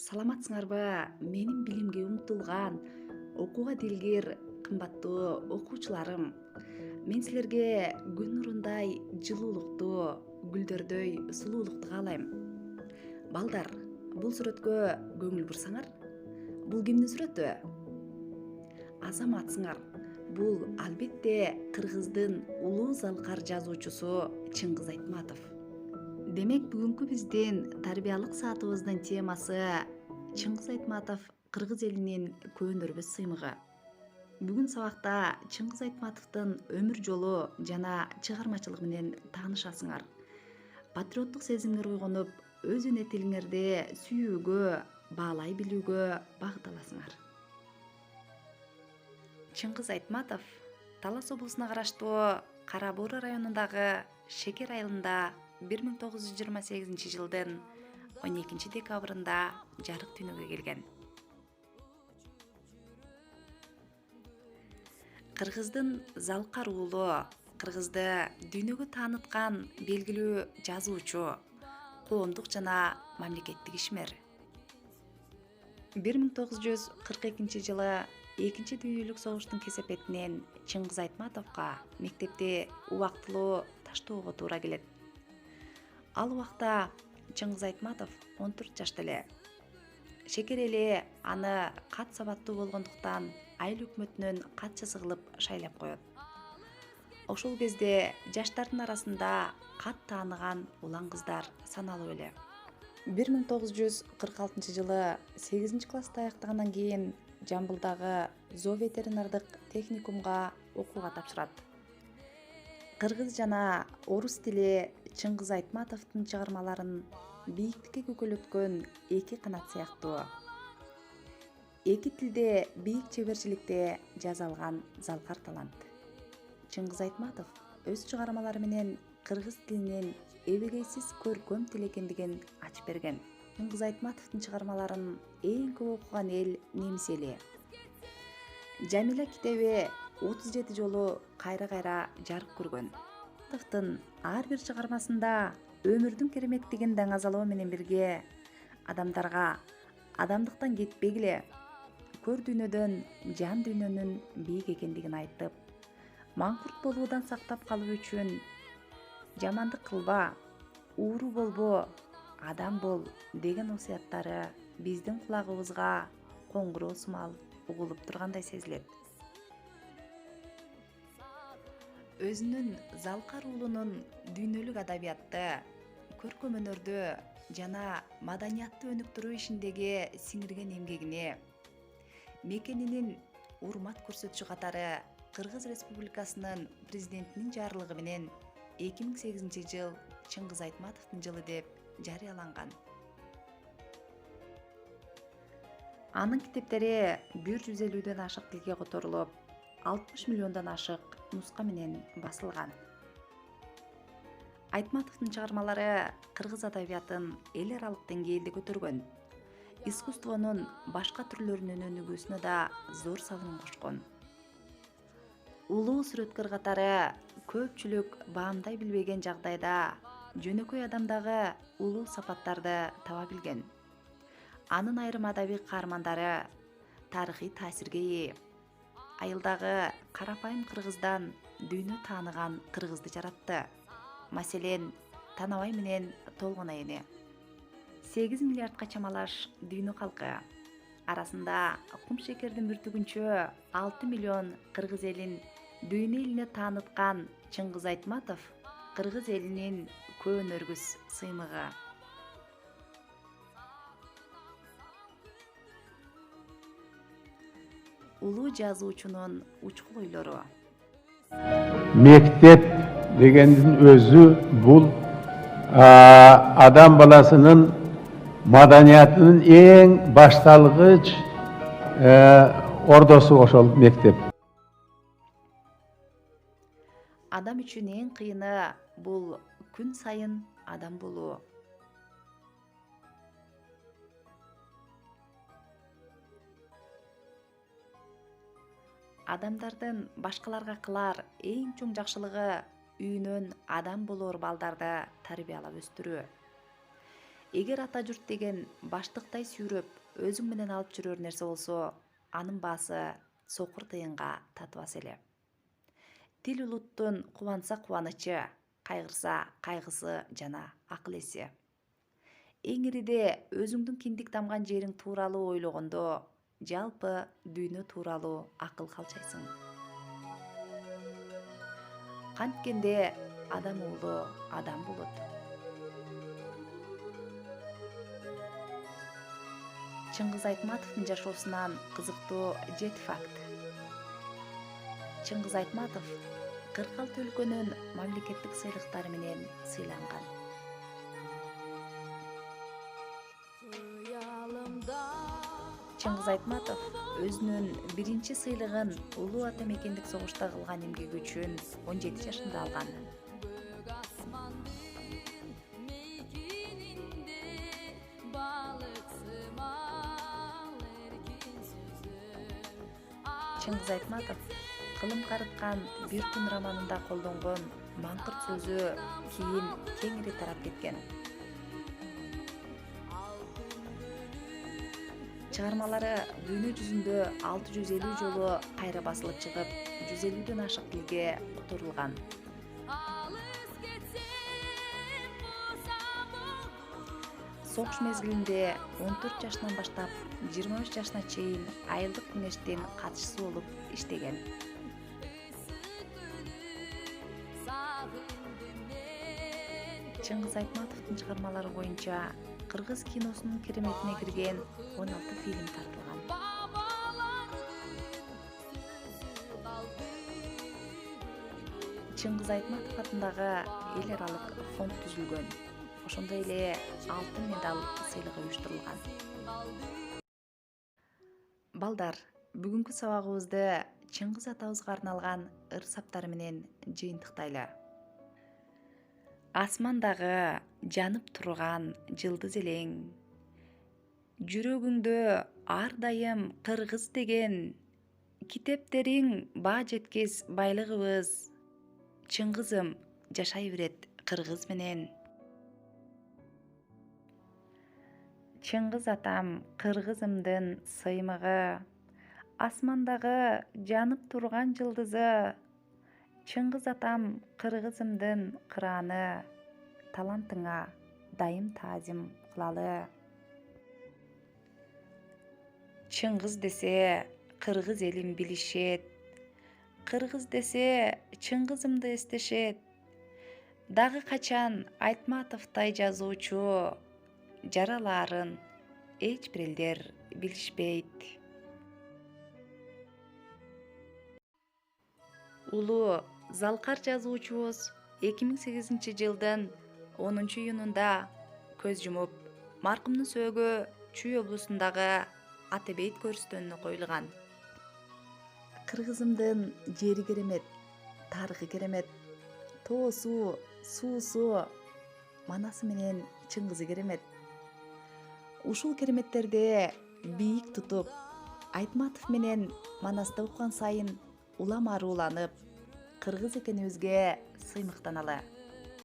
Саламатсыңарбы? Менин билимге умтулган, окууга дилгир кымбаттуу окуучуларым. Мен силерге күн нурундай жылуулукту, гүлдөрдөй сулуулукту каалайм. Балдар, бул сүрөткө көңүл бурсаңар. Бул кимдин сүрөтү? Азаматсыңар. Бул албетте кыргыздын улуу залкар жазуучусу Чыңгыз Айтматов. Демек бүгүнкү биздин тарбиялык саатыбыздын темасы Чыңгыз Айтматов кыргыз элинин көөнөрбөс сыймыгы. Бүгүн сабакта Чыңгыз Айтматовдун өмүр жолу жана чыгармачылыгы менен таанышасыңар. Патриоттук сезимдер уйгунуп, өз эне тилиңерди сүйүүгө, баалай билүүгө багыт аласыңар. Чыңгыз Айтматов Талас облусуна караштуу Кара Буура районундагы Шекер айылында 1928 жылдын 12 декабрында жарык дүйнөгө келген. Кыргыздын залкар уулу, кыргызды дүйнөгө тааныткан белгилүү жазуучу, коомдук жана мамлекеттик ишмер. 1942 жылы Экинчи дүйнөлүк согуштун кесепетинен Чыңгыз Айтматовго мектепте убактылуу таштоого туура келет. Ал убакта Чыңгыз Айтматов 14 жашта эле. Шекер эли аны кат сабаттуу болгондуктан айыл өкмөтүнөн катчысы кылып шайлап коет. Ошол кезде жаштардын арасында кат тааныган улан кыздар саналуу эле. 1946 жылы 8 класста аяктагандан кийин Жамбылдагы зооветеринардык техникумга окууга тапшырат. Кыргыз жана орус тили Чыңгыз Айтматовдун чыгармаларын бийиктикке көкөлөткөн эки канат сыяктуу. Эки тилде бийик чеберчиликте жаза алган залкар талант. Чыңгыз Айтматов өз чыгармалары менен кыргыз тилинин эбегейсиз көркөм тил экендигин ачып берген. Чыңгыз Айтматовдун чыгармаларын эң көп окуган эл немис эли. Жамила китеби 37 жолу кайра жарык көргөн. Айтматовдун ар бир чыгармасында өмүрдүн кереметтигин даңазалоо менен бирге адамдарга адамдыктан кетпегиле, көр дүйнөдөн жан дүйнөнүн бийик экендигин айтып, маңкурт болуудан сактап калуу үчүн жамандык кылба, ууру болбо, адам бол деген осуяттары биздин кулагыбызга коңгуроо сымал угулуп тургандай сезилет. Өзүнүн залкар уулунун дүйнөлүк адабиятты, көркөм өнөрдү жана маданиятты өнүктүрүү ишиндеги сиңирген эмгегине, мекенинин урмат көрсөтүшү катары Кыргыз Республикасынын президентинин жарлыгы менен 2008 жыл Чыңгыз Айтматовдун жылы деп жарыяланган. Анын китептери 150ден ашык тилге которулуп, 60 миллиондон ашык нуска менен басылган. Айтматовдун чыгармалары кыргыз адабиятын эл аралык деңгээлде көтөргөн. Искусствонун башка түрлөрүнүн өнүгүүсүнө да зор салым кошкон. Улуу сүрөткөр катары көпчүлүк баамдай билбеген жагдайда жөнөкөй адамдагы улуу сапаттарды таба билген. Анын айрым адабий каармандары тарыхый таасирге ээ. Айылдагы карапайым кыргыздан дүйнө тааныган кыргызды жаратты. Маселен, Танабай менен Толгонай эне. 8 миллиардка чамалаш дүйнө калкы. Арасында Кум-шекердин бүртүгүнчө 6 миллион кыргыз элин дүйнө элине тааныткан Чыңгыз Айтматов кыргыз элинин көөнөргүс сыймыгы. Улуу жазуучунун учкул ойлору. Мектеп дегендин өзү бул адам баласынын маданиятынын эң башталгыч ордосу ошол мектеп. Адам үчүн эң кыйыны бул күн сайын адам болуу. Адамдардын башкаларга кылар эң чоң жакшылыгы үйүнөн адам болоор балдарды тарбиялап өстүрүү. Эгер ата журт деген баштыктай сүйрөп өзүң менен алып жүрөр нерсе болсо, анын баасы сокур тыйынга татыбас эле. Тил улуттун кубанса кубанычы, кайгырса кайгысы жана акыл эси. Эң ириде өзүңдүн киндик тамган жериң тууралуу ойлогондо, жалпы дүйнө тууралуу акыл калчайсың. Канткенде адам уулу адам болот. Чыңгыз Айтматовдун жашоосунан кызыктуу 7 факт. Чыңгыз Айтматов 46 өлкөнүн мамлекеттик сыйлыктары менен сыйланган. Чыңгыз Айтматов өзүнүн биринчи сыйлыгын Улуу Ата Мекендик согушта кылган эмгеги үчүн 17 жашында алган. Чыңгыз Айтматов кылым карыткан «Бир күн» романында колдонгон маңкырт сөзү кийин кеңири тарап кеткен. Чыгармалары дүйнө жүзүндө 650 жолу кайра басылып чыгып, 150ден ашык тилге которулган. Согуш мезгилинде 14 жашынан баштап 23 жашына чейин айылдык кеңештин катчысы болуп иштеген. Чыңгыз Айтматовдун чыгармалары боюнча кыргыз киносунун кереметине кирген 16 фильм тартылган. Чыңгыз Айтматов атындагы эл аралык фонд түзүлгөн. Ошондой эле алтын медаль сыйлыгы уюштурулган. Балдар, бүгүнкү сабагыбызды Чыңгыз атабызга арналган ыр саптары менен жыйынтыктайлы. Асмандагы жанып турган жылдыз элең, жүрөгүңдө ар дайым кыргыз деген, китептериң баа жеткис байлыгыбыз, Чыңгызым жашай берет кыргыз менен. Чыңгыз атам кыргызымдын сыймыгы, асмандагы жанып турган жылдызы, Чыңгыз атам кыргызымдын кыраны, талантыңа дайым таазим кылалы. Чыңгыз десе кыргыз элин билишет, кыргыз десе Чыңгызымды эстешет. Дагы качан Айтматовдой жазуучу, жаралаарын эч бир элдер билишпейт. Улуу Залкар жазуучубуз 2008 жылдын 10 июнунда көз жумуп, маркумдун сөөгү Чүй облусундагы Атебейт көрүстөнүнө коюлган. Кыргызымдын жери керемет, тарыхы керемет, тоосу, суусу, манасы менен Чыңгызы керемет. Ушул кереметтерди бийик тутуп, Айтматов менен Манасты окуган сайын улам арууланып, кыргыз экенибизге сыймыктаналы.